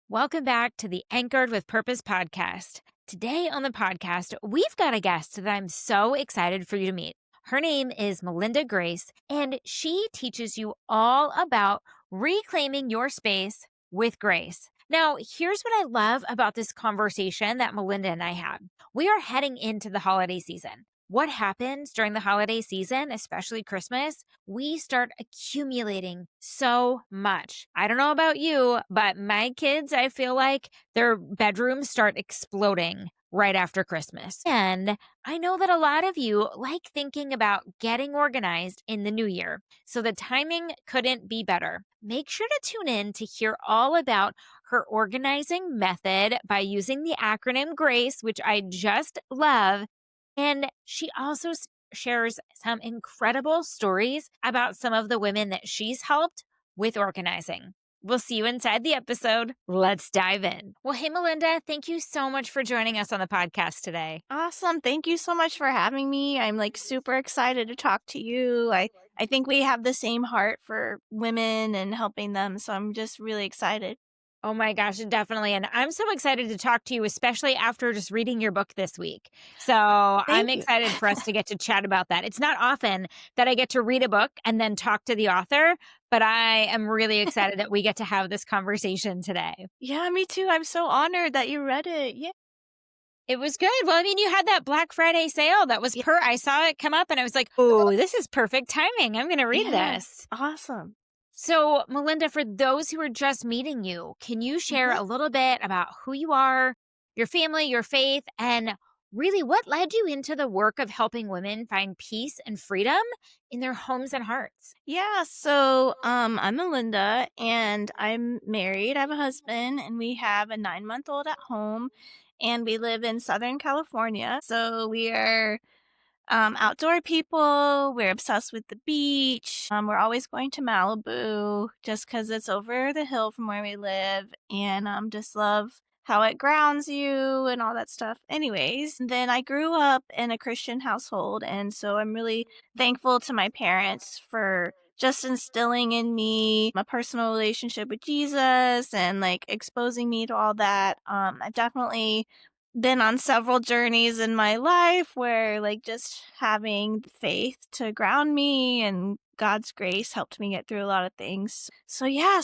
Welcome back to the Anchored with Purpose podcast. Today on the podcast, we've got a guest that I'm so excited for you to meet. Her name is Melinda Grace, and she teaches you all about reclaiming your space with grace. Now, here's what I love about this conversation that Melinda and I had. We are heading into the holiday season. What happens during the holiday season, especially Christmas? We start accumulating so much. I don't know about you, but my kids, I feel like their bedrooms start exploding right after Christmas. And I know that a lot of you like thinking about getting organized in the new year. So the timing couldn't be better. Make sure to tune in to hear all about her organizing method by using the acronym GRACE, which I just love. And she also shares some incredible stories about some of the women that she's helped with organizing. We'll see you inside the episode. Let's dive in. Well, hey, Melinda, thank you so much for joining us on the podcast today. Awesome. Thank you so much for having me. I'm like super excited to talk to you. I think we have the same heart for women and helping them. So I'm just really excited. Oh my gosh, definitely. And I'm so excited to talk to you, especially after just reading your book this week. So I'm Thank you. excited for us to get to chat about that. It's not often that I get to read a book and then talk to the author, but I am really excited that we get to have this conversation today. Yeah, me too. I'm so honored that you read it. Yeah. It was good. Well, I mean, you had that Black Friday sale. That was Yeah. I saw it come up and I was like, oh, this is perfect timing. I'm going to read Yeah. this. Awesome. So, Melinda, for those who are just meeting you, can you share Mhm. a little bit about who you are, your family, your faith, and really what led you into the work of helping women find peace and freedom in their homes and hearts? Yeah, so I'm Melinda and I'm married. I have a husband and we have a 9-month-old at home and we live in Southern California. So we are outdoor people. We're obsessed with the beach. We're always going to Malibu just because it's over the hill from where we live. And just love how it grounds you and all that stuff. Anyways, and then I grew up in a Christian household. And so I'm really thankful to my parents for just instilling in me a personal relationship with Jesus and like exposing me to all that. I definitely been on several journeys in my life where like just having faith to ground me and God's grace helped me get through a lot of things. So yeah,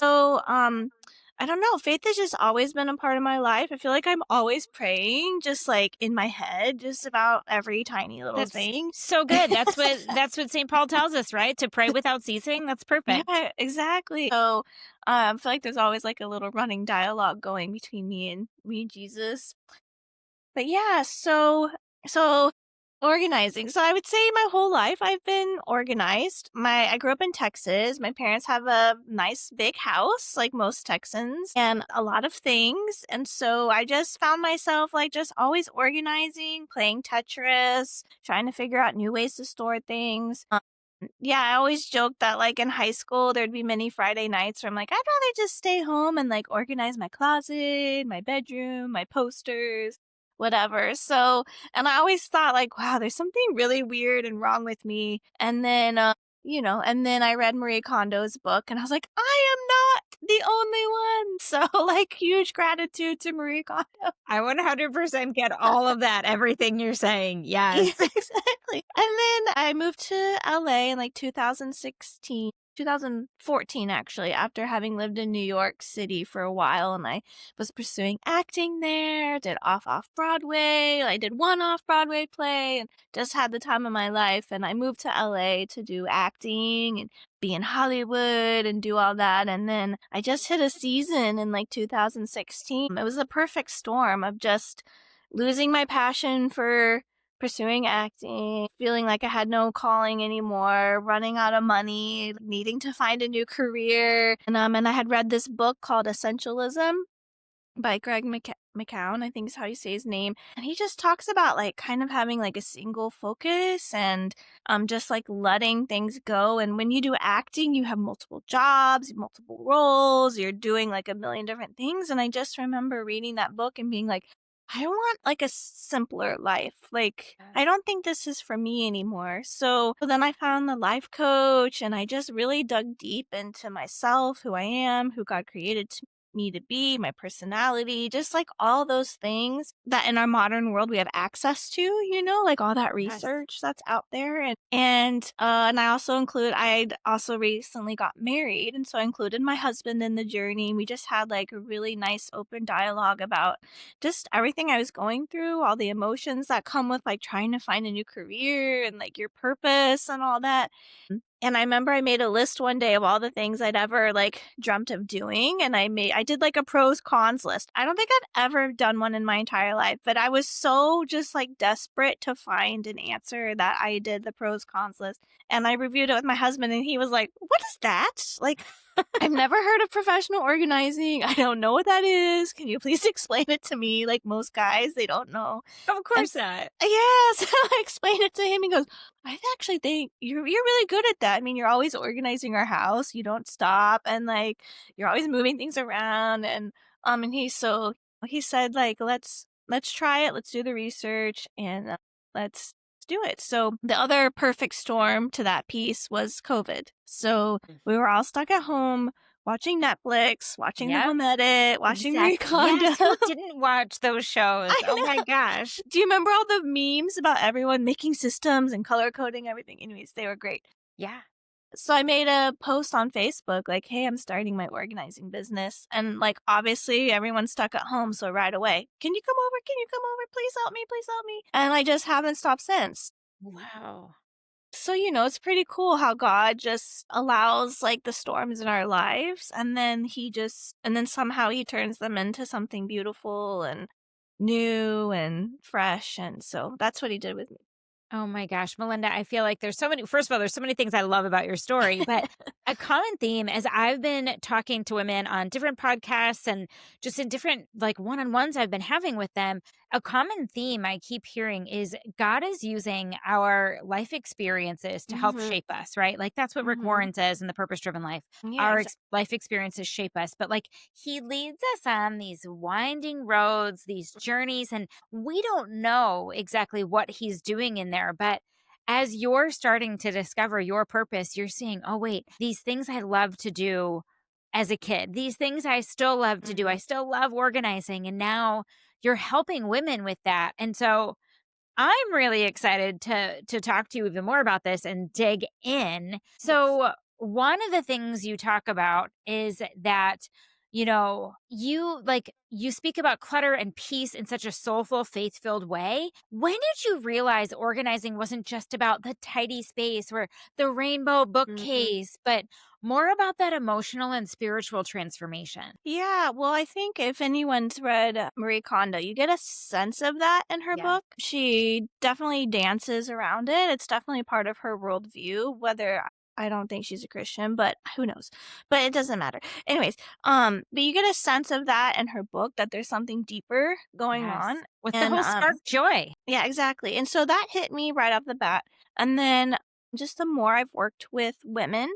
I don't know, faith has just always been a part of my life. I feel like I'm always praying just like in my head just about every tiny little That's thing. so good. That's what St. Paul tells us, right? To pray without ceasing. That's perfect. Yeah, exactly. So I feel like there's always like a little running dialogue going between me and Jesus. But yeah, so organizing. So I would say my whole life I've been organized. I grew up in Texas. My parents have a nice big house like most Texans and a lot of things. And so I just found myself like just always organizing, playing Tetris, trying to figure out new ways to store things. Yeah, I always joke that like in high school there'd be many Friday nights where I'm like, I'd rather just stay home and like organize my closet, my bedroom, my posters, whatever. So, and I always thought like, wow, there's something really weird and wrong with me. And then and then I read Marie Kondo's book and I was like, I am not the only one. So like huge gratitude to Marie Kondo. I 100% get all of that, everything you're saying. Yeah, Yes. exactly. And then I moved to LA in like 2014 actually, after having lived in New York City for a while and I was pursuing acting there, did off Broadway. I did one off Broadway play and just had the time of my life and I moved to LA to do acting and be in Hollywood and do all that and then I just hit a season in like 2016. It was a perfect storm of just losing my passion for pursuing acting, feeling like I had no calling anymore, running out of money, needing to find a new career. And I had read this book called Essentialism by Greg McCown, I think is how you say his name. And he just talks about like kind of having like a single focus and just like letting things go. And when you do acting, you have multiple jobs, multiple roles, you're doing like a million different things. And I just remember reading that book and being like, I want like a simpler life. Like, I don't think this is for me anymore. So then I found the life coach and I just really dug deep into myself, who I am, who God created me to be, my personality, just like all those things that in our modern world we have access to, like all that Yes. research that's out there. And I also I'd also recently got married, and so I included my husband in the journey. We just had like a really nice open dialogue about just everything I was going through, all the emotions that come with like trying to find a new career and like your purpose and all that. And I remember I made a list one day of all the things I'd ever like dreamt of doing, and I did like a pros cons list. I don't think I've ever done one in my entire life, but I was so just like desperate to find an answer that I did the pros cons list. And I reviewed it with my husband, and he was like, "What is that?" Like, I've never heard of professional organizing. I don't know what that is. Can you please explain it to me? Like most guys, they don't know. Of And course not. yeah, so I explained it to him. He goes, "I actually think you're really good at that. I mean, you're always organizing our house. You don't stop, and like you're always moving things around." And he said like, let's try it. Let's do the research and let's do it. So the other perfect storm to that piece was COVID. So we were all stuck at home watching Netflix, watching The Yep. Home Edit, watching Marie Exactly. Kondo. Yes. Who didn't watch those shows? I Oh my know. gosh. Do you remember all the memes about everyone making systems and color coding everything? Anyways, they were great. Yeah. So I made a post on Facebook like, "Hey, I'm starting my organizing business." And like obviously everyone's stuck at home, so right away, "Can you come over? Can you come over? Please help me. Please help me." And I just haven't stopped since. Wow. So, it's pretty cool how God just allows like the storms in our lives, and then somehow he turns them into something beautiful and new and fresh. And so that's what he did with me. Oh my gosh, Melinda, I feel like there's so many, first of all, there's so many things I love about your story, but a common theme as I've been talking to women on different podcasts and just in different like one-on-ones I've been having with them, a common theme I keep hearing is God is using our life experiences to help Mhm. shape us, right? Like that's what Rick Mhm. Warren says in The Purpose Driven Life. Yeah, Our exactly. life experiences shape us, but like he leads us on these winding roads, these journeys, and we don't know exactly what he's doing in there, but as you're starting to discover your purpose, you're seeing, oh, wait, these things I love to do as a kid, these things I still love to do. I Mhm. still love organizing. And now you're helping women with that. And so I'm really excited to talk to you even more about this and dig in. Yes. So, one of the things you talk about is that you speak about clutter and peace in such a soulful, faith-filled way. When did you realize organizing wasn't just about the tidy space or the rainbow Mhm. bookcase, but more about that emotional and spiritual transformation? Yeah, well, I think if anyone's read Marie Kondo, you get a sense of that in her Yes. book. She definitely dances around it. It's definitely part of her worldview, whether I don't think she's a Christian, but who knows? But it doesn't matter. Anyways, but you get a sense of that in her book that there's something deeper going Yes. on. With the And whole spark joy. yeah, exactly. And so that hit me right off the bat. And then just the more I've worked with women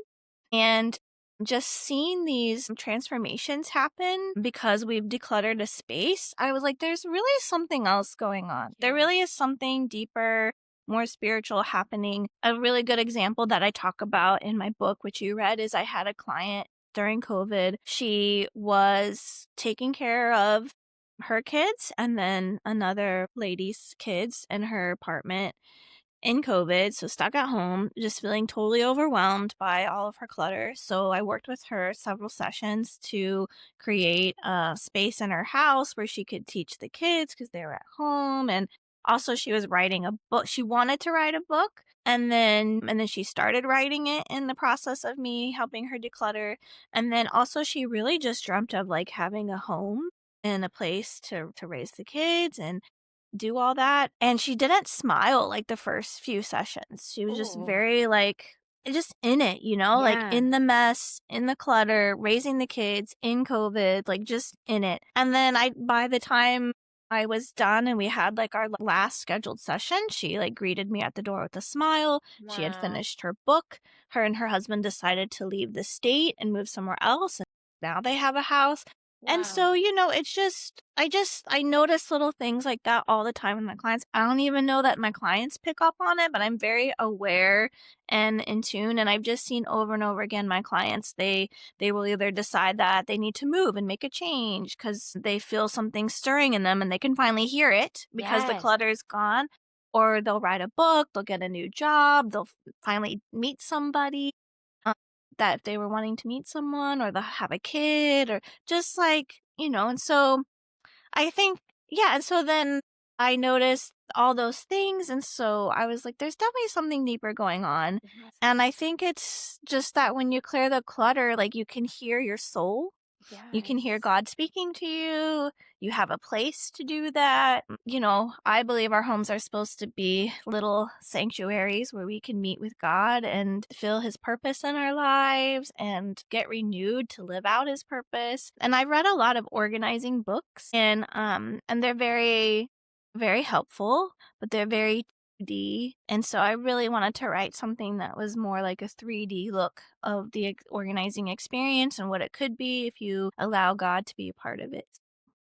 and just seeing these transformations happen because we've decluttered a space, I was like, there's really something else going on. There Yes. really is something deeper, more spiritual happening. A really good example that I talk about in my book, which you read, is I had a client during COVID. She was taking care of her kids and then another lady's kids in her apartment in COVID, so stuck at home, just feeling totally overwhelmed by all of her clutter. So I worked with her several sessions to create a space in her house where she could teach the kids because they were at home. And also she was writing a book. She wanted to write a book. And then she started writing it in the process of me helping her declutter. And then also she really just dreamt of like having a home and a place to raise the kids and do all that, and she didn't smile, like, the first few sessions. She was just Oh, very, like, just in it, like, yeah. in the mess, in the clutter, raising the kids, in COVID, like, just in it. And then by the time I was done and we had, like, our last scheduled session, she, like, greeted me at the door with a smile. She had Wow. finished her book. Her and her husband decided to leave the state and move somewhere else, and now they have a house. And so, Wow. it's I notice little things like that all the time with my clients. I don't even know that my clients pick up on it, but I'm very aware and in tune. And I've just seen over and over again my clients, they will either decide that they need to move and make a change because they feel something stirring in them and they can finally hear it because the Yes. clutter is gone. Or they'll write a book, they'll get a new job, they'll finally meet somebody um, that if they were wanting to meet someone or they'll have a kid or just like, and so I think, yeah. And so then I noticed all those things. And so I was like, there's definitely something deeper going on. Yes. And I think it's just that when you clear the clutter, like you can hear your soul, you can hear Yes. God speaking to you. You have a place to do that. I believe our homes are supposed to be little sanctuaries where we can meet with God and feel his purpose in our lives and get renewed to live out his purpose. And I've read a lot of organizing books and they're very very helpful, but they're very 2D. And so I really wanted to write something that was more like a 3D look of the organizing experience and what it could be if you allow God to be a part of it.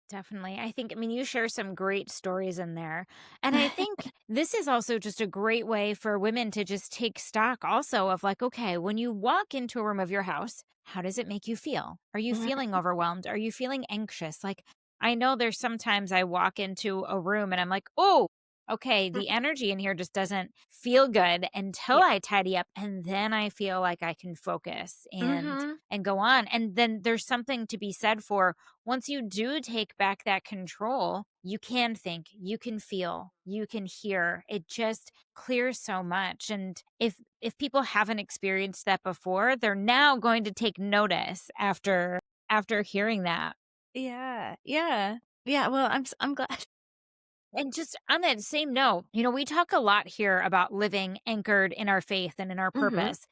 Definitely. I mean, you share some great stories in there. And I think this is also just a great way for women to just take stock also of like, okay, when you walk into a room of your house, how does it make you feel? Are you feeling Mhm. overwhelmed? Are you feeling anxious? Like, I know there's sometimes I walk into a room and I'm like, oh, okay, the energy in here just doesn't feel good until Yeah. I tidy up. And then I feel like I can focus Mhm. and go on. And then there's something to be said for once you do take back that control, you can think, you can feel, you can hear. It just clears so much. And if people haven't experienced that before, they're now going to take notice after hearing that. Yeah. Yeah. Yeah. Well, I'm glad. And just on that same note, we talk a lot here about living anchored in our faith and in our Mhm. purpose.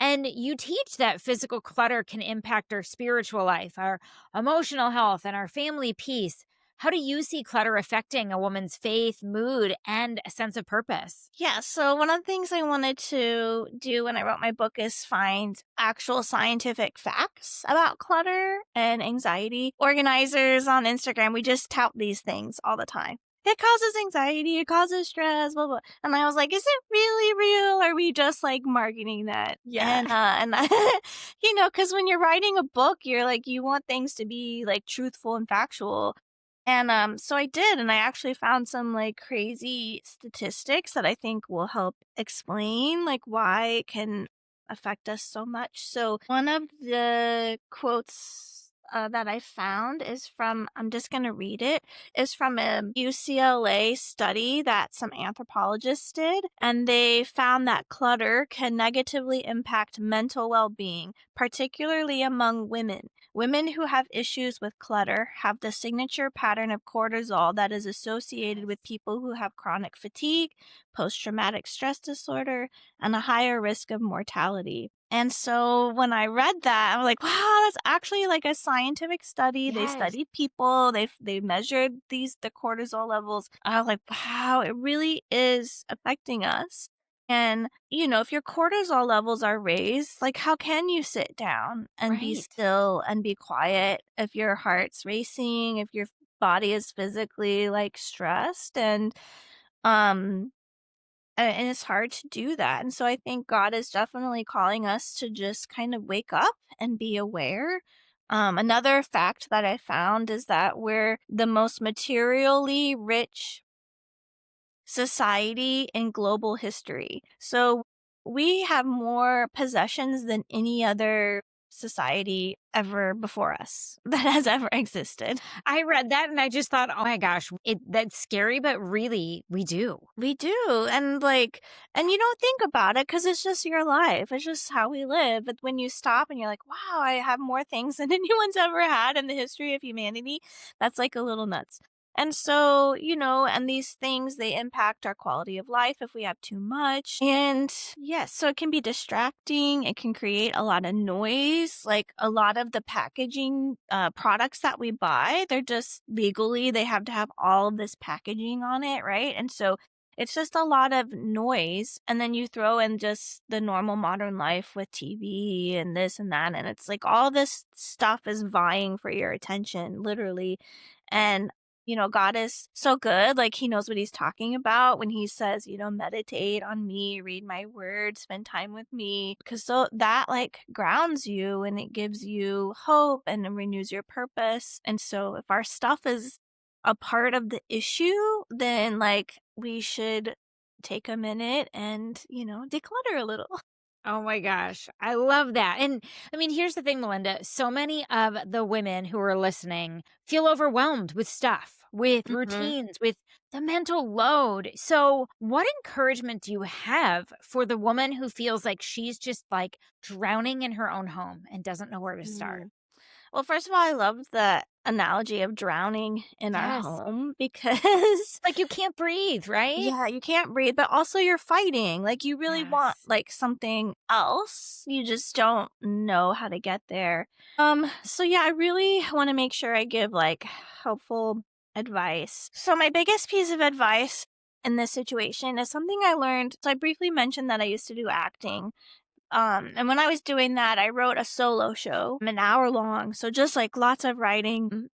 And you teach that physical clutter can impact our spiritual life, our emotional health, and our family peace. How do you see clutter affecting a woman's faith, mood, and a sense of purpose? Yeah, so one of the things I wanted to do when I wrote my book is find actual scientific facts about clutter and anxiety. Organizers on Instagram, we just tout these things all the time. It causes anxiety, it causes stress, blah blah. And I was like, is it really real? Or are we just like marketing that? Yeah. And because when you're writing a book, you're like you want things to be like truthful and factual. And so I did, and I actually found some like crazy statistics that I think will help explain like why it can affect us so much. So one of the quotes that I found is from, I'm just going to read it, is from a UCLA study that some anthropologists did. And they found that clutter can negatively impact mental well being, particularly among women. Women who have issues with clutter have the signature pattern of cortisol that is associated with people who have chronic fatigue, post traumatic stress disorder, and a higher risk of mortality. And so when I read that, I'm like, wow, that's actually like a scientific study. They Yes. studied people, they measured the cortisol levels. I was like, wow, it really is affecting us. And, if your cortisol levels are raised, like how can you sit down and be Right. still and be quiet if your heart's racing, if your body is physically like stressed um and it's hard to do that. And so I think God is definitely calling us to just kind of wake up and be aware. Another fact that I found is that we're the most materially rich society in global history. So we have more possessions than any other society ever before us that has ever existed. I read that and I just thought, oh my gosh, that's scary, but really, we do. We do. And you don't think about it because it's just your life. It's just how we live. But when you stop and you're like, wow, I have more things than anyone's ever had in the history of humanity, that's like a little nuts. And so, and these things, they impact our quality of life if we have too much. And yes, so it can be distracting. It can create a lot of noise. Like a lot of the packaging products that we buy, they're just legally, they have to have all of this packaging on it, right? And so it's just a lot of noise, and then you throw in just the normal modern life with TV and this and that, and it's like all this stuff is vying for your attention, literally. And God is so good. Like, he knows what he's talking about when he says, meditate on me, read my word, spend time with me. Because so that like grounds you and it gives you hope and it renews your purpose. And so if our stuff is a part of the issue, then like we should take a minute and, declutter a little. Oh my gosh, I love that. And I mean, here's the thing, Melinda. So many of the women who are listening feel overwhelmed with stuff, with Mhm. routines, with the mental load. So, what encouragement do you have for the woman who feels like she's just like drowning in her own home and doesn't know where to start? Mm. Well, first of all, I love the analogy of drowning in our Yes. home because Like you can't breathe, right? yeah, you can't breathe, but also you're fighting. Like you really want Yes. like something else. You just don't know how to get there. So yeah, I really want to make sure I give like helpful advice. So my biggest piece of advice in this situation is something I learned. So I briefly mentioned that I used to do acting. And when I was doing that, I wrote a solo show, an hour long. So just like lots of writing.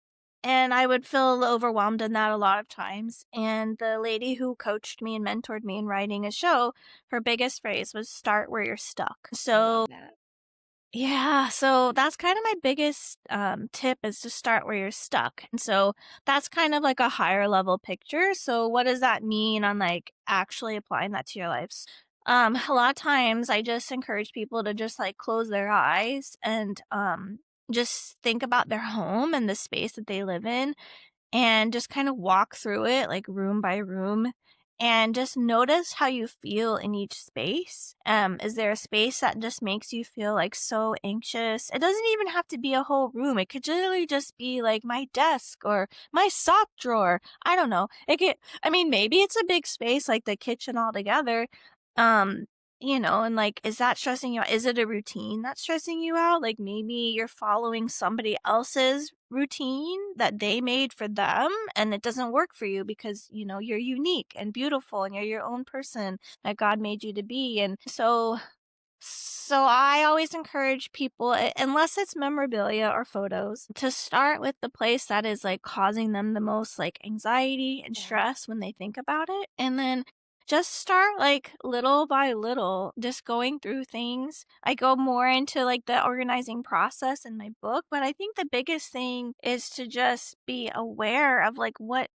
And I would feel overwhelmed in that a lot of times. And the lady who coached me and mentored me in writing a show, her biggest phrase was start where you're stuck. I love So that. yeah, so that's kind of my biggest tip is to start where you're stuck. And so that's kind of like a higher level picture. So what does that mean on like actually applying that to your lives? A lot of times I just encourage people to just like close their eyes and just think about their home and the space that they live in and just kind of walk through it like room by room and just notice how you feel in each space. Is there a space that just makes you feel like so anxious? It doesn't even have to be a whole room. It could literally just be like my desk or my sock drawer. I don't know. I mean, maybe it's a big space like the kitchen altogether. Um, and like, is that stressing you out? Is it a routine that's stressing you out? Like maybe you're following somebody else's routine that they made for them and it doesn't work for you because, you're unique and beautiful and you're your own person that God made you to be. And so I always encourage people, unless it's memorabilia or photos, to start with the place that is like causing them the most like anxiety and Yeah. stress when they think about it. And then just start like little by little, just going through things. I go more into like the organizing process in my book, but I think the biggest thing is to just be aware of like what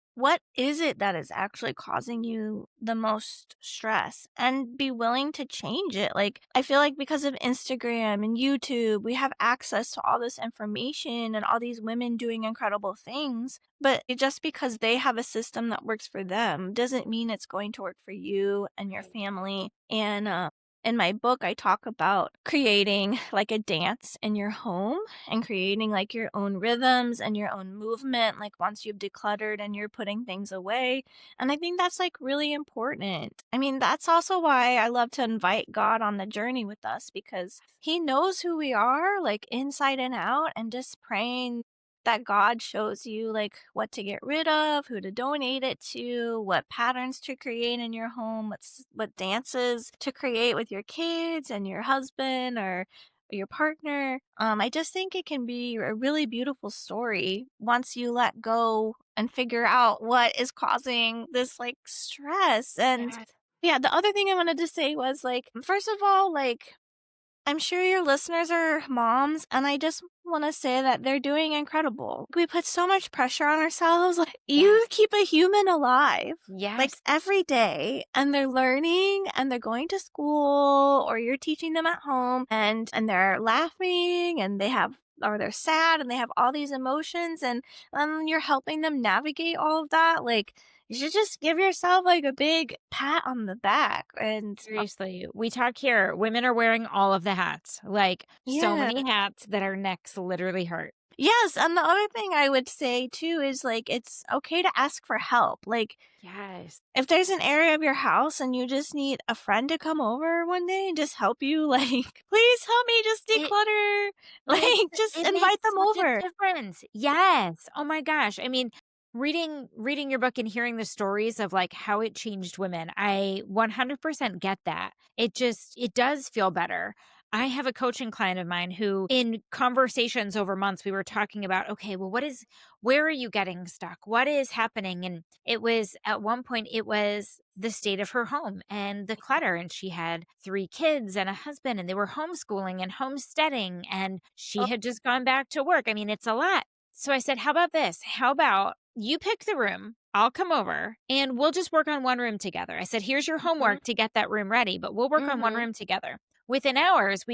is it that is actually causing you the most stress and be willing to change it? Like, I feel like because of Instagram and YouTube, we have access to all this information and all these women doing incredible things. But just because they have a system that works for them doesn't mean it's going to work for you and your Right. family. And in my book, I talk about creating like a dance in your home and creating like your own rhythms and your own movement, like once you've decluttered and you're putting things away. And I think that's like really important. I mean, that's also why I love to invite God on the journey with us because he knows who we are, like inside and out, and just praying that God shows you like what to get rid of, who to donate it to, what patterns to create in your home, what dances to create with your kids and your husband or your partner. I just think it can be a really beautiful story once you let go and figure out what is causing this like stress. And Yes. yeah, the other thing I wanted to say was like, first of all, like I'm sure your listeners are moms, and I just want to say that they're doing incredible. We put so much pressure on ourselves. Like, you Yes. keep a human alive, like Yes. every day, and they're learning and they're going to school, or you're teaching them at home, and they're laughing, and they're sad, and they have all these emotions, and you're helping them navigate all of that. Like, you should just give yourself like a big pat on the back, and Seriously, we talk here. Women are wearing all of the hats, like so yeah. many hats that our necks literally hurt. Yes, and the other thing I would say too is like it's okay to ask for help. Like Yes. if there's an area of your house and you just need a friend to come over one day and just help you, like, please help me just It declutter. makes Like just it makes invite them such a over. difference. Yes. Oh my gosh. I mean, Reading your book and hearing the stories of, like, how it changed women, I 100% get that. It does feel better. I have a coaching client of mine who, in conversations over months, we were talking about, "Okay, well, where are you getting stuck? What is happening?" And it was at one point, it was the state of her home and the clutter, and she had 3 kids and a husband, and they were homeschooling and homesteading, and she Oh, had just gone back to work. I mean, it's a lot. So I said, "How about this? How about you pick the room, I'll come over, and we'll just work on one room together." I said, "Here's your mhm, homework to get that room ready, but we'll work on one mhm, room together." Within hours,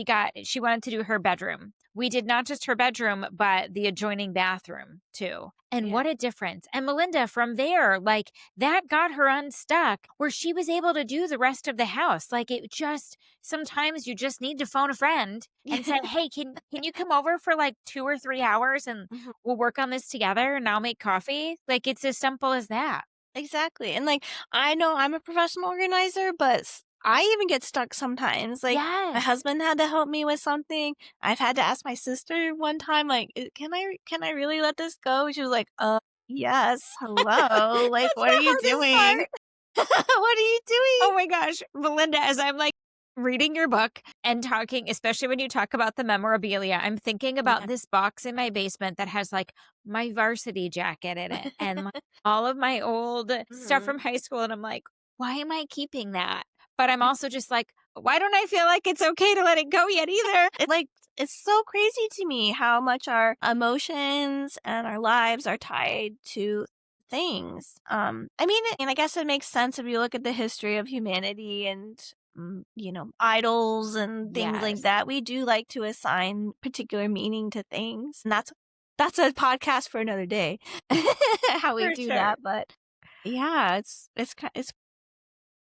she wanted to do her bedroom. We did not just her bedroom, but the adjoining bathroom too. And yeah. what a difference. And Melinda, from there, like, that got her unstuck where she was able to do the rest of the house. Like, it just, sometimes you just need to phone a friend and say, "Hey, can you come over for like 2 or 3 hours and Mhm. we'll work on this together and I'll make coffee." Like, it's as simple as that. Exactly, and, like, I know I'm a professional organizer, but I even get stuck sometimes, like, my Yes. husband had to help me with something. I've had to ask my sister one time, like, can I really let this go?" She was like, yes, hello, like, That's what are the you hardest doing? part. What are you Oh doing?" my gosh, Melinda, as I'm, like, reading your book and talking, especially when you talk about the memorabilia, I'm thinking about Yeah. this box in my basement that has, like, my varsity jacket in it and, like, all of my old stuff Mhm. from high school, and I'm like, "Why am I keeping that?" But I'm also just like, "Why don't I feel like it's okay to let it go yet either?" It's so crazy to me how much our emotions and our lives are tied to things. I mean, and I guess it makes sense if you look at the history of humanity and idols and things like Yes, that. We do like to assign particular meaning to things, and that's a podcast for another day. How we for do sure. that, but yeah, it's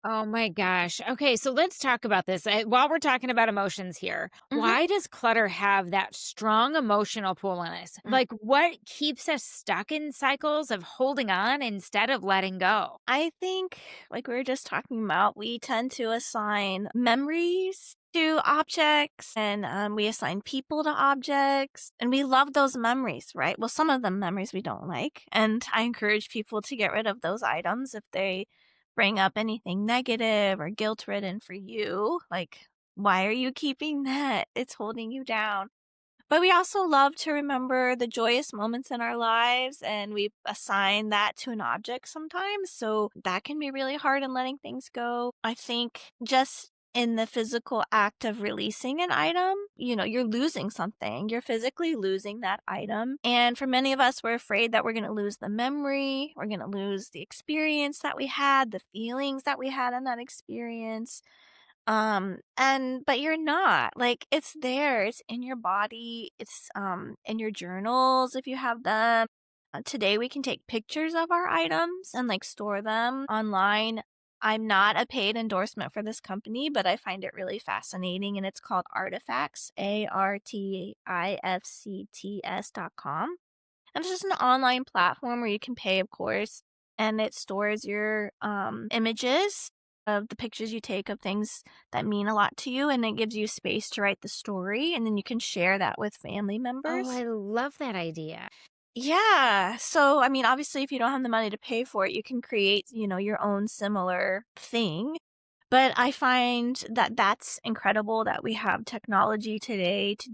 Oh my gosh. Okay, so let's talk about this. While we're talking about emotions here, mhm. why does clutter have that strong emotional pull on us? Like, what keeps us stuck in cycles of holding on instead of letting go? I think, like we were just talking about, we tend to assign memories to objects and we assign people to objects and we love those memories, right? Well, some of the memories we don't like. And I encourage people to get rid of those items if they bring up anything negative or guilt ridden for you. Like, why are you keeping that? It's holding you down. But we also love to remember the joyous moments in our lives, and we assign that to an object sometimes. So that can be really hard in letting things go. I think just in the physical act of releasing an item, you're losing something. You're physically losing that item. And for many of us, we're afraid that we're going to lose the memory, we're going to lose the experience that we had, the feelings that we had in that experience. But you're not. Like, it's there, it's in your body, it's, in your journals if you have them. Today we can take pictures of our items and, like, store them online. I'm not a paid endorsement for this company, but I find it really fascinating, and it's called Artifacts, artifcts.com. And it's just an online platform where you can pay, of course, and it stores your images of the pictures you take of things that mean a lot to you, and it gives you space to write the story, and then you can share that with family Oh, members. I love that idea. Yeah. So, I mean, obviously, if you don't have the money to pay for it, you can create, your own similar thing. But I find that that's incredible that we have technology today to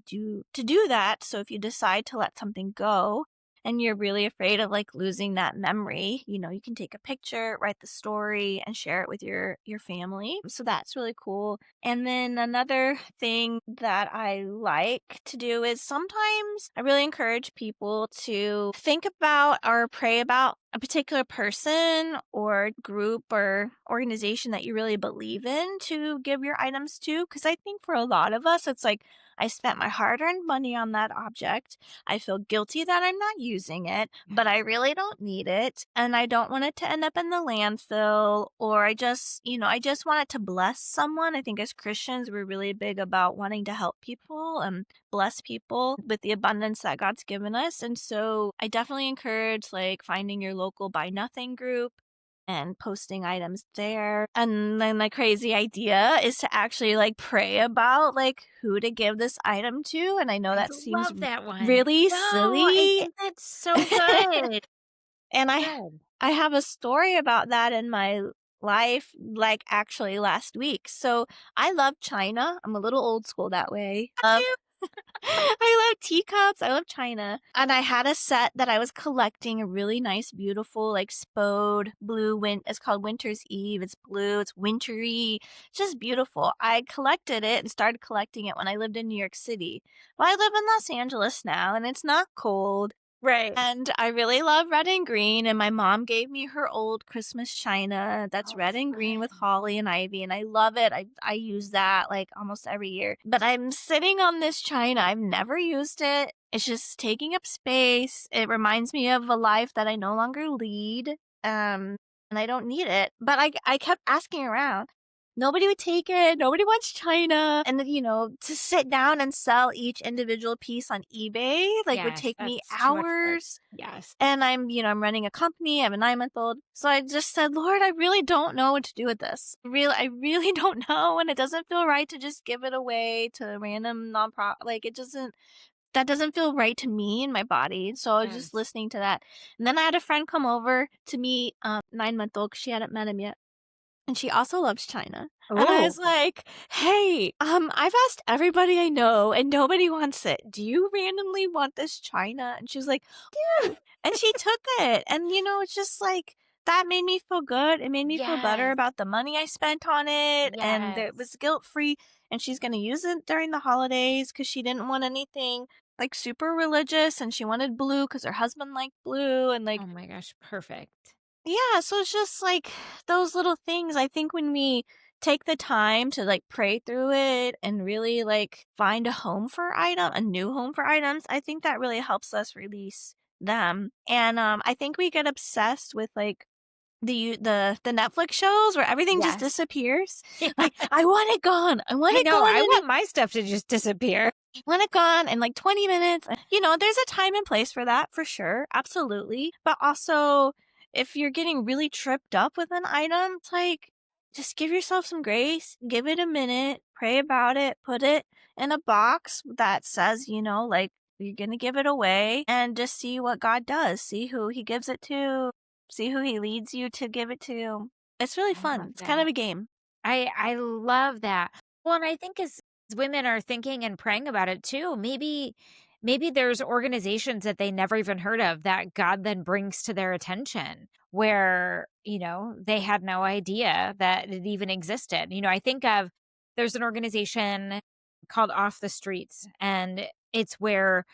do that. So if you decide to let something go and you're really afraid of like losing that memory, you can take a picture, write the story and share it with your family. So that's really cool. And then another thing that I like to do is sometimes I really encourage people to think about or pray about a particular person or group or organization that you really believe in to give your items to. Because I think for a lot of us, it's like, I spent my hard earned money on that object. I feel guilty that I'm not using it, but I Yes. really don't need it. And I don't want it to end up in the landfill. Or I just want it to bless someone. I think as Christians, we're really big about wanting to help people and bless people with the abundance that God's given us. And so I definitely encourage like finding your local buy nothing group and posting items there. And then my crazy idea is to actually like pray about like who to give this item to. And I know I that seems love that one. really No, I silly. think that's so good. And Good. I have a story about that in my life, like, actually last week. So, I love china. I'm a little old school that way. I love teacups, I love china, and I had a set that I was collecting, a really nice, beautiful, like, spode blue it's called Winter's Eve, it's blue, it's wintry, it's just beautiful. I collected it and started collecting it when I lived in New York City. Well, I live in Los Angeles now, and it's not cold, Right. and I really love red and green, and my mom gave me her old Christmas china that's Oh, red and green with fun. holly and ivy, and I love it. I use that, like, almost every year. But I'm sitting on this china, I've never used it. It's just taking up space. It reminds me of a life that I no longer lead, and I don't need it. But I kept asking around. Nobody would take it. Nobody wants china. And then, to sit down and sell each individual piece on eBay, like, would Yes, take me that's too much work. hours. Yes. And I'm running a company. I have a 9-month-old. So I just said, Lord, I really don't know what to do with this. I really don't know. And it doesn't feel right to just give it away to random nonprofit. Like, that doesn't feel right to me and my body. So I was just Yes. listening to that. And then I had a friend come over to meet 9-month-old because she hadn't met him yet, and she also loves China. And I Oh, was like, "Hey, I've asked everybody I know and nobody wants it. Do you randomly want this China?" And she was like, "Dude." And she took it. And it's just like that made me feel good. It made me feel better yes. about the money I spent on it, and it Yes. was guilt-free, and she's going to use it during the holidays cuz she didn't want anything like super religious, and she wanted blue cuz her husband liked blue, and Oh like, my gosh, perfect. yeah, so it's just like those little things. I think when we take the time to like pray through it and really like find a new home for items, I think that really helps us release them. And I think we get obsessed with like the Netflix shows where everything just Yes. disappears. Like, I want it gone. I want I it know, gone I in want my stuff to just disappear. want it gone in like 20 minutes. There's a time and place for that for sure. Absolutely. But also, if you're getting really tripped up with an item, it's like, just give yourself some grace, give it a minute, pray about it, put it in a box that says, like, you're going to give it away, and just see what God does. See who he gives it to, see who he leads you to give it to. It's really I fun. love It's kind of that. a game. I love that. Well, and I think as women are thinking and praying about it too, maybe there's organizations that they never even heard of that God then brings to their attention where, they had no idea that it even existed. I think of there's an organization called Off the Streets, and it's where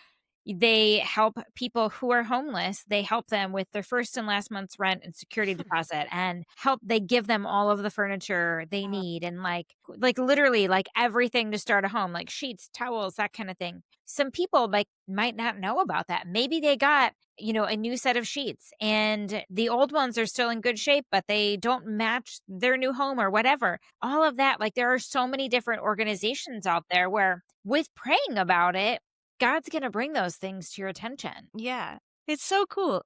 they help people who are homeless. They help them with their first and last month's rent and security deposit, and they give them all of the furniture they need, and like literally like everything to start a home, like sheets, towels, that kind of thing. Some people like might not know about that. Maybe they got, a new set of sheets and the old ones are still in good shape, but they don't match their new home or whatever. All of that, like there are so many different organizations out there where with praying about it, God's gonna bring those things to your attention. Yeah. It's so cool.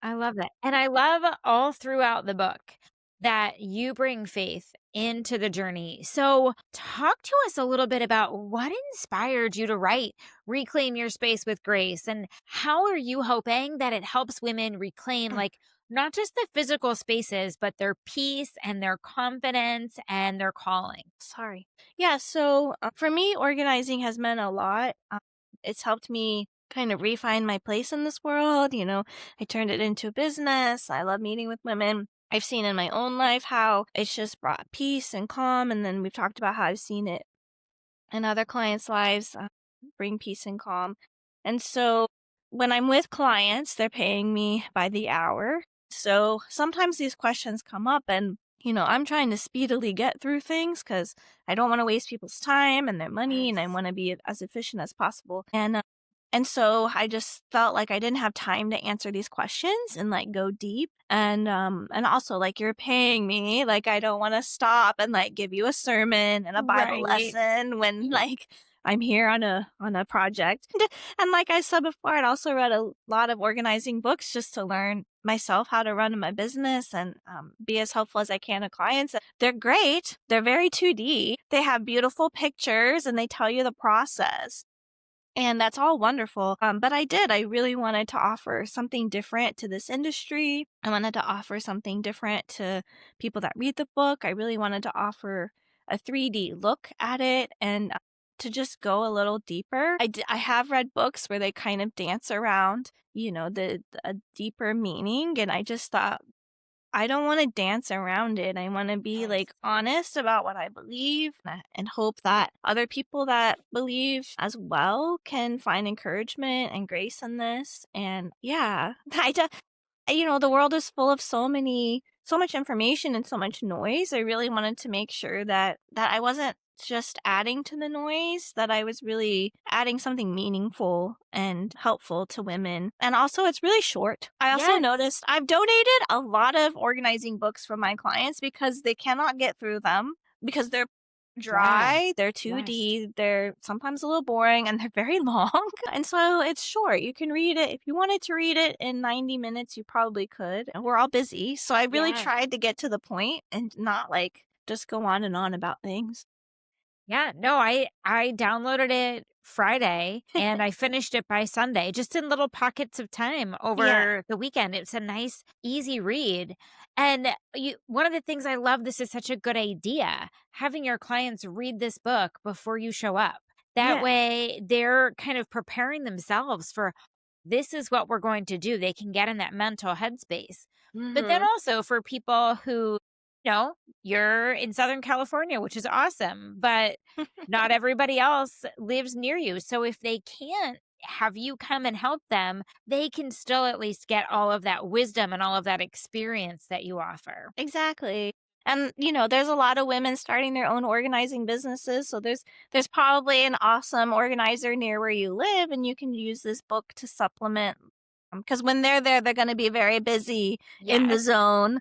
I love that, and I love all throughout the book that you bring faith into the journey. So, talk to us a little bit about what inspired you to write Reclaim Your Space with Grace, and how are you hoping that it helps women reclaim, like, not just the physical spaces, but their peace and their confidence and their calling? Sorry. Yeah, so for me, organizing has meant a lot. It's helped me kind of refine my place in this world. I turned it into a business. I love meeting with women. I've seen in my own life how it's just brought peace and calm. And then we've talked about how I've seen it in other clients' lives bring peace and calm. And so when I'm with clients, they're paying me by the hour. So sometimes these questions come up, and I'm trying to speedily get through things because I don't want to waste people's time and their money, and I Yes. want to be as efficient as possible. And so I just felt like I didn't have time to answer these questions and like go deep. And also, like, you're paying me, like, I don't want to stop and like give you a sermon and a Bible Right. lesson when like I'm here on a project. And like I said before, I'd also read a lot of organizing books just to learn myself how to run my business and be as helpful as I can to clients. They're great. They're very 2D. They have beautiful pictures and they tell you the process. And that's all wonderful. But I really wanted to offer something different to this industry. I wanted to offer something different to people that read the book. I really wanted to offer a 3D look at it and to just go a little deeper. I have read books where they kind of dance around, the a deeper meaning. And I just thought, I don't wanna dance around it. I wanna be, Yes. like, honest about what I believe and hope that other people that believe as well can find encouragement and grace in this, and yeah, the world is full of so much information and so much noise. I really wanted to make sure that I wasn't just adding to the noise, that I was really adding something meaningful and helpful to women. And also it's really short. I also Yes. noticed I've donated a lot of organizing books from my clients because they cannot get through them because they're Yes. dry, they're Yes. 2D, they're sometimes a little boring, and they're very long. And so it's short. You can read it. If you wanted to read it in 90 minutes, you probably could. And we're all busy. So I really Yes. tried to get to the point and not like just go on and on about things. Yeah, no, I downloaded it Friday and I finished it by Sunday, just in little pockets of time Yeah. over the weekend. It's a nice, easy read. And one of the things I love, this is such a good idea, having your clients read this book before you show up. That Yeah. way they're kind of preparing themselves for this is what we're going to do. They can get in that mental headspace. But then Mhm. also for people who, you're in Southern California, which is awesome, but not everybody else lives near you. So if they can't have you come and help them, they can still at least get all of that wisdom and all of that experience that you offer. Exactly. And there's a lot of women starting their own organizing businesses, so there's probably an awesome organizer near where you live and you can use this book to supplement because when they're there they're going to be very busy in the Yes. zone,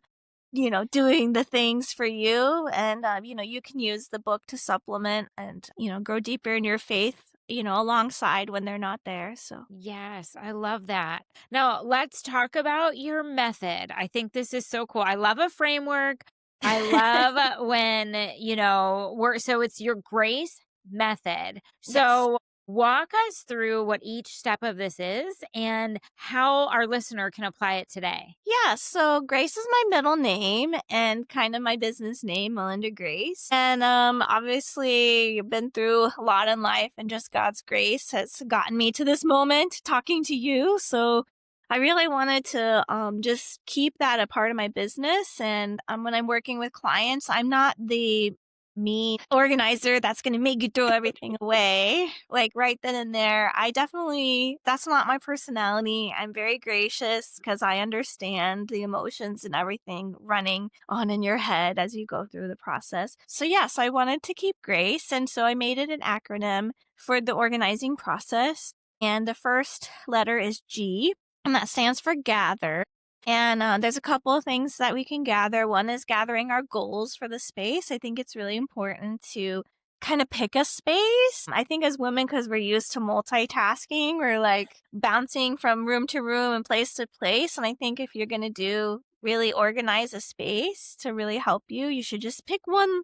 doing the things for you and you can use the book to supplement and grow deeper in your faith, alongside when they're not there. So, Yes, I love that. Now, let's talk about your method. I think this is so cool. I love a framework. I love when, we're so it's your grace method. yes. So, walk us through what each step of this is and how our listener can apply it today. Yeah, so Grace is my middle name and kind of my business name, Melinda Grace. And obviously, you've been through a lot in life, and just God's grace has gotten me to this moment talking to you. So I really wanted to just keep that a part of my business. And when I'm working with clients, I'm not the mean organizer that's going to make you throw everything away like right then and there. That's not my personality. I'm very gracious because I understand the emotions and everything running on in your head as you go through the process. So yes, I wanted to keep grace, and so I made it an acronym for the organizing process, and the first letter is G, and that stands for gather. And there's a couple of things that we can gather. One is gathering our goals for the space. I think it's really important to kind of pick a space. I think as women, because we're used to multitasking, we're like bouncing from room to room and place to place. And I think if you're going to really organize a space to really help you, you should just pick one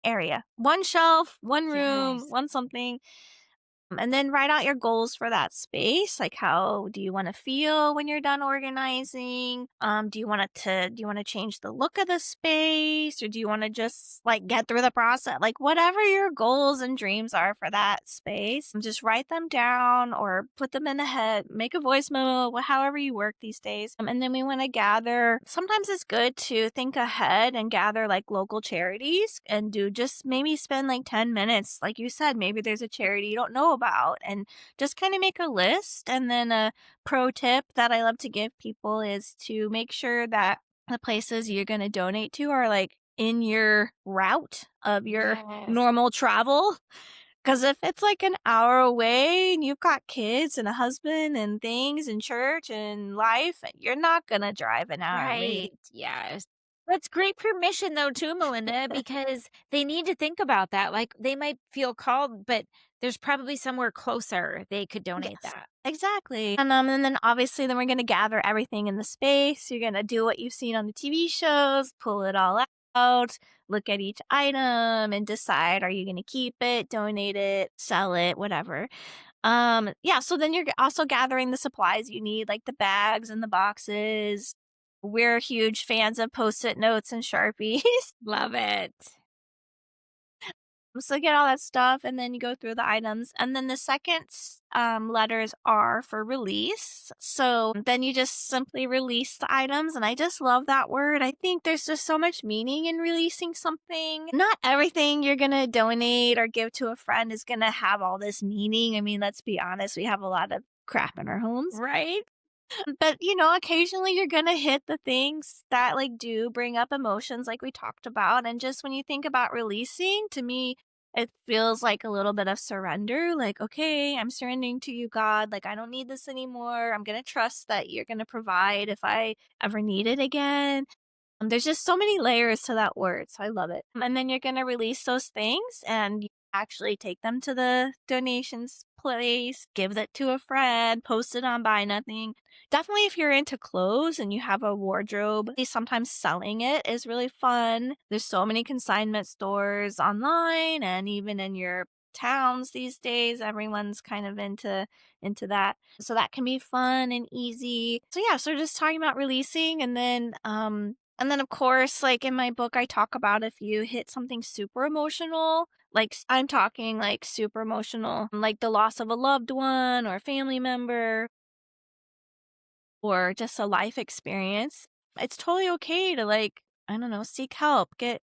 area, one shelf, one room, Yes. one something, and then write out your goals for that space. Like, how do you want to feel when you're done organizing? Do you want to change the look of the space, or do you want to just like get through the process? Like, whatever your goals and dreams are for that space, just write them down or put them in a head, make a voice memo, however you work these days. And then we want to gather. Sometimes it's good to think ahead and gather like local charities and do just maybe spend like 10 minutes. Like you said, maybe there's a charity you don't know about, and just kind of make a list. And then a pro tip that I love to give people is to make sure that the places you're going to donate to are like in your route of your Yes. normal travel. Because if it's like an hour away and you've got kids and a husband and things and church and life, you're not going to drive an hour. Maybe. Right. Yes. That's great permission though too, Melinda, because they need to think about that. Like they might feel called, but there's probably somewhere closer they could donate Yes, that. exactly. And then obviously then we're gonna gather everything in the space. You're gonna do what you've seen on the TV shows, pull it all out, look at each item and decide, are you gonna keep it, donate it, sell it, whatever. Yeah, so then you're also gathering the supplies you need, like the bags and the boxes. We're huge fans of Post-it notes and Sharpies. Love it. So get all that stuff, and then you go through the items, and then the second letters are for release. So then you just simply release the items, and I just love that word. I think there's just so much meaning in releasing something. Not everything you're gonna donate or give to a friend is gonna have all this meaning. I mean, let's be honest, we have a lot of crap in our homes. Right? But, occasionally you're gonna hit the things that, like, do bring up emotions like we talked about, and just when you think about releasing, to me, it feels like a little bit of surrender, like, "Okay, I'm surrendering to you, God, like, I don't need this anymore. I'm gonna trust that you're gonna provide if I ever need it again." There's just so many layers to that word, so I love it. And then you're gonna release those things and you actually take them to the donations place, give that to a friend, post it on Buy Nothing. Definitely if you're into clothes and you have a wardrobe, sometimes selling it is really fun. There's so many consignment stores online and even in your towns these days. Everyone's kind of into that. So that can be fun and easy. So yeah, so just talking about releasing and then, of course, like in my book, I talk about if you hit something super emotional, like I'm talking like super emotional, like the loss of a loved one or a family member or just a life experience, it's totally okay to like, I don't know, seek help,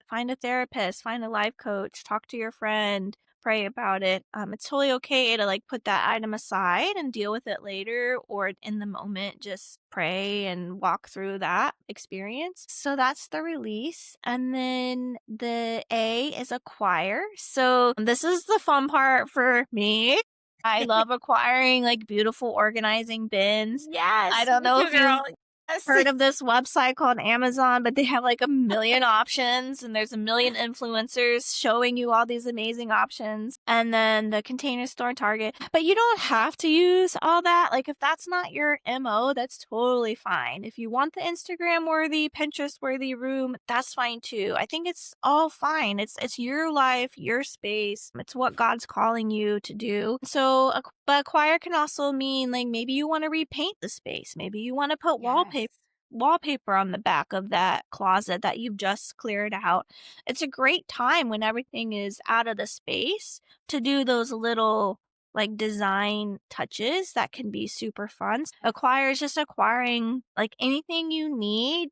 find a therapist, find a life coach, talk to your friend, pray about it. It's totally okay to like put that item aside and deal with it later or in the moment, just pray and walk through that experience. So that's the release. And then the A is acquire. So this is the fun part for me. I love acquiring like beautiful organizing bins. I Yes, don't me know too, if you've girl. Yes. heard of this website called Amazon, but they have like a million options and there's a million influencers showing you all these amazing options. And then the Container Store, Target. But you don't have to use all that. Like if that's not your MO, that's totally fine. If you want the Instagram worthy, Pinterest worthy room, that's fine too. I think it's all fine. It's your life, your space. It's what God's calling you to do. So, but acquire can also mean like maybe you want to repaint the space. Maybe you want to put Yes. wallpaper on the back of that closet that you've just cleared out. It's a great time when everything is out of the space to do those little like design touches that can be super fun. Acquire is just acquiring like anything you need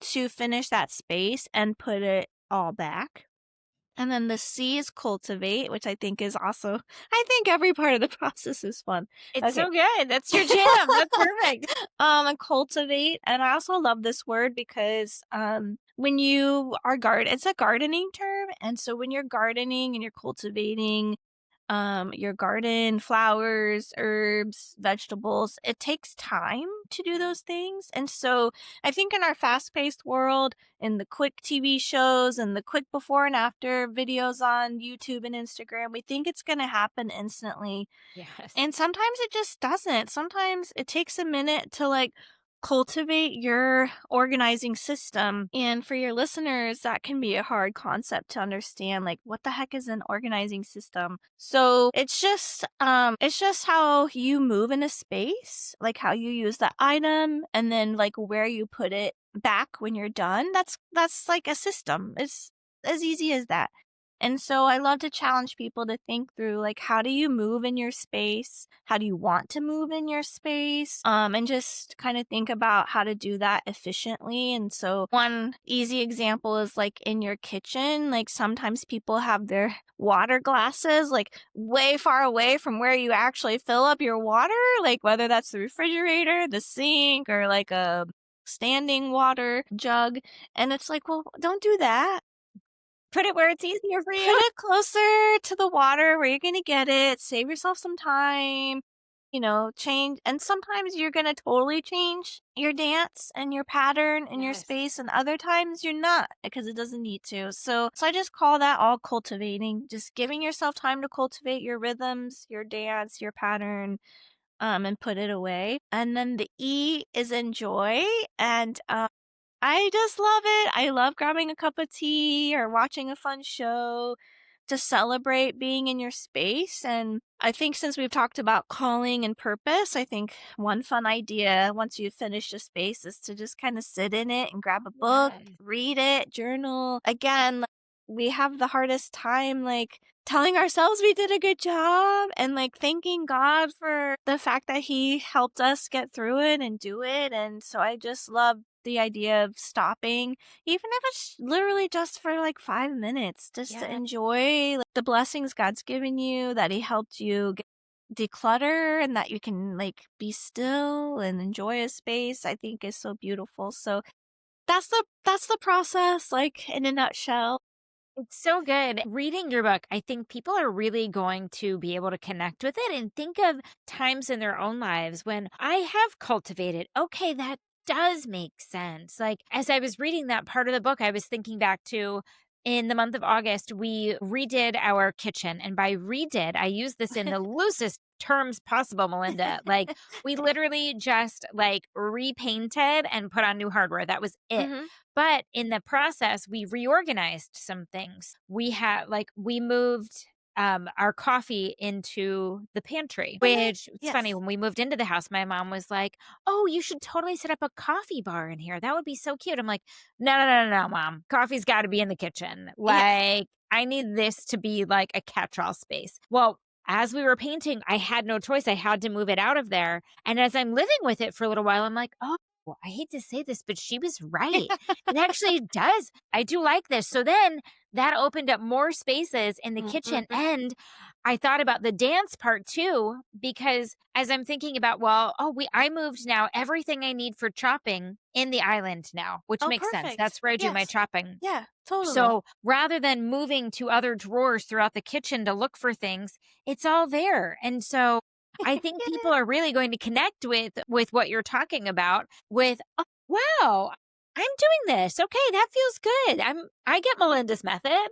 to finish that space and put it all back. And then the C is cultivate, which I think is also, I think every part of the process is fun. It's Okay. so good. That's your jam. That's perfect. And cultivate, and I also love this word because when you are it's a gardening term, and so when you're gardening and you're cultivating your garden, flowers, herbs, vegetables, it takes time to do those things. And so I think in our fast-paced world, in the quick TV shows and the quick before and after videos on YouTube and Instagram, we think it's going to happen instantly. Yes. And sometimes it just doesn't. Sometimes it takes a minute to like cultivate your organizing system. And for your listeners, that can be a hard concept to understand. Like, what the heck is an organizing system? So it's just how you move in a space, like how you use the item and then like where you put it back when you're done. That's like a system. It's as easy as that. And so I love to challenge people to think through like how do you move in your space? How do you want to move in your space? And just kind of think about how to do that efficiently. And so one easy example is like in your kitchen, like sometimes people have their water glasses like way far away from where you actually fill up your water, like whether that's the refrigerator, the sink, or like a standing water jug. And it's like, well, don't do that. Put it where it's easier for Put you. it closer to the water where you're gonna get it. Save yourself some time. Change. And sometimes you're gonna totally change your dance and your pattern and your Yes. space, and other times you're not because it doesn't need to. So I just call that all cultivating. Just giving yourself time to cultivate your rhythms, your dance, your pattern, and put it away. And then the E is enjoy, and I just love it. I love grabbing a cup of tea or watching a fun show. to celebrate being in your space. And I think since we've talked about calling and purpose, I think one fun idea once you've finished a space is to just kind of sit in it and grab a book, Yes. read it, journal. Again, like, we have the hardest time like telling ourselves we did a good job and like thanking God for the fact that He helped us get through it and do it. And so I just love the idea of stopping, even if it's literally just for like 5 minutes, just to Yeah. enjoy like, the blessings God's given you, that He helped you declutter, and that you can like be still and enjoy a space. I think is so beautiful. So that's the process, like in a nutshell. It's so good. Reading your book, I think people are really going to be able to connect with it and think of times in their own lives when I have cultivated. Okay, that does make sense. Like, as I was reading that part of the book, I was thinking back to in the month of August, we redid our kitchen. And by redid, I use this in the loosest terms possible, Melinda. Like, we literally just like repainted and put on new hardware. That was it. Mhm. But in the process, we reorganized some things. We had like we moved our coffee into the pantry, Okay. which it's funny Yes. when we moved into the house, my mom was like, "Oh, you should totally set up a coffee bar in here. That would be so cute." I'm like, "No, no, no, no, no, mom. Coffee's got to be in the kitchen. Yeah. Like, I need this to be like a catch-all space." Well, as we were painting, I had no choice. I had to move it out of there. And as I'm living with it for a little while, I'm like, "Oh, well, I hate to say this, but she was right. It actually does. I do like this." So then that opened up more spaces in the kitchen. Mhm. And I thought about the dance part too, because as I'm thinking about, well, oh, I moved now everything I need for chopping in the island now, which Oh, makes sense. perfect. That's where I do my Yes. chopping. Yeah, totally. So rather than moving to other drawers throughout the kitchen to look for things, it's all there. And so I think Yeah. people are really going to connect with what you're talking about with, "Oh, wow, I'm doing this. Okay, that feels good. I get Melinda's method."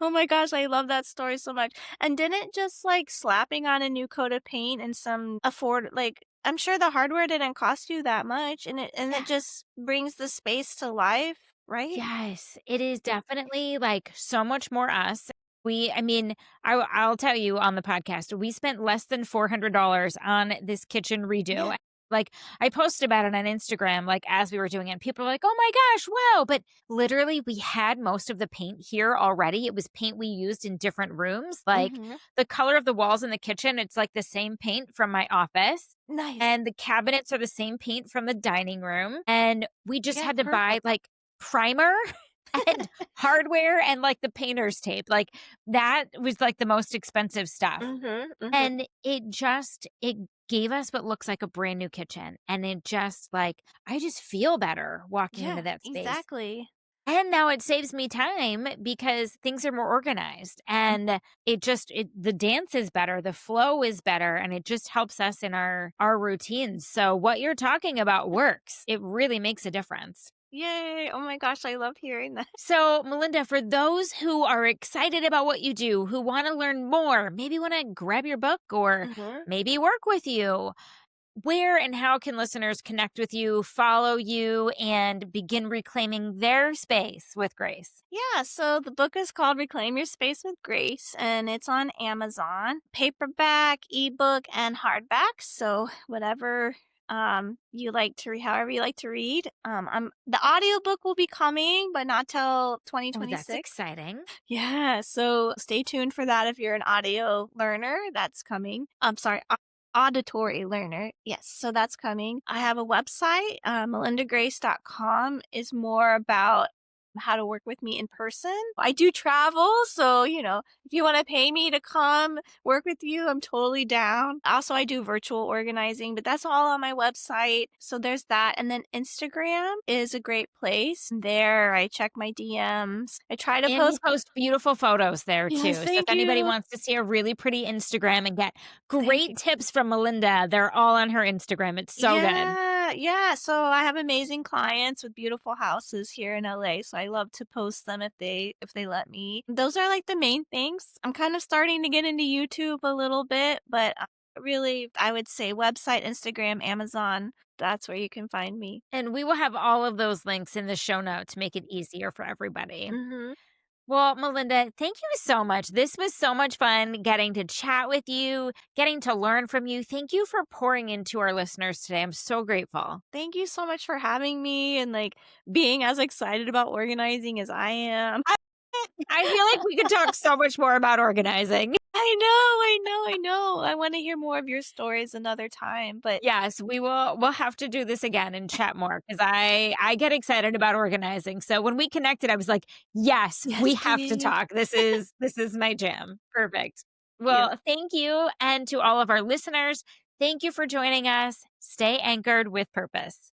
Oh my gosh, I love that story so much. And didn't just like slapping on a new coat of paint and some afford like I'm sure the hardware didn't cost you that much, and it Yeah. just brings the space to life, right? Yes, it is definitely, like, so much more us. I mean, I'll tell you on the podcast, we spent less than $400 on this kitchen redo. Yeah. Like, I posted about it on Instagram, like, as we were doing it, people were like, "Oh my gosh, wow," but literally, we had most of the paint here already. It was paint we used in different rooms, like, Mhm. the color of the walls in the kitchen, it's, like, the same paint from my office, Nice. and the cabinets are the same paint from the dining room, and we just Yeah, had to buy, perfect. like, primer and hardware and, like, the painter's tape, like, that was, like, the most expensive stuff, Mhm. Mhm. and it gave us what looks like a brand new kitchen, and it just, like I just feel better walking into Yeah, that space, exactly. and now it saves me time because things are more organized, and the dance is better, the flow is better, and it just helps us in our routines, so what you're talking about works. It really makes a difference. Yay. Oh my gosh, I love hearing that. So, Melinda, for those who are excited about what you do, who want to learn more, maybe want to grab your book or Mhm. maybe work with you, where and how can listeners connect with you, follow you, and begin reclaiming their space with grace? Yeah, so the book is called Reclaim Your Space with Grace, and it's on Amazon, paperback, ebook, and hardback. So whatever you like to read, however you like to read. The audiobook will be coming, but not till Oh, that's 2026. exciting. Yeah, so stay tuned for that if you're an audio learner. That's coming. I'm sorry, auditory learner. Yes, so that's coming. I have a website, melindagrace.com is more about how to work with me in person. I do travel, so if you want to pay me to come work with you, I'm totally down. Also, I do virtual organizing, but that's all on my website. So there's that. And then Instagram is a great place. There, I check my DMs. I try to And you post. post beautiful photos there Yes, too. So if thank anybody you. wants to see a really pretty Instagram and get Thank great you. tips from Melinda, they're all on her Instagram. It's so good. Yeah, yeah. So I have amazing clients with beautiful houses here in LA. So I love to post them if they let me. Those are like the main things. I'm kind of starting to get into YouTube a little bit, but really I would say website, Instagram, Amazon. That's where you can find me. And we will have all of those links in the show notes to make it easier for everybody. Mhm. Well, Melinda, thank you so much. This was so much fun getting to chat with you, getting to learn from you. Thank you for pouring into our listeners today. I'm so grateful. Thank you so much for having me and like being as excited about organizing as I am. I feel like we could talk so much more about organizing. I want to hear more of your stories another time, but Yes, we'll have to do this again and chat more because I get excited about organizing. So when we connected, I was like, yes, we yes, have to please. talk. This is my jam. Perfect. Yep. Well, thank you. And to all of our listeners, thank you for joining us. Stay anchored with purpose.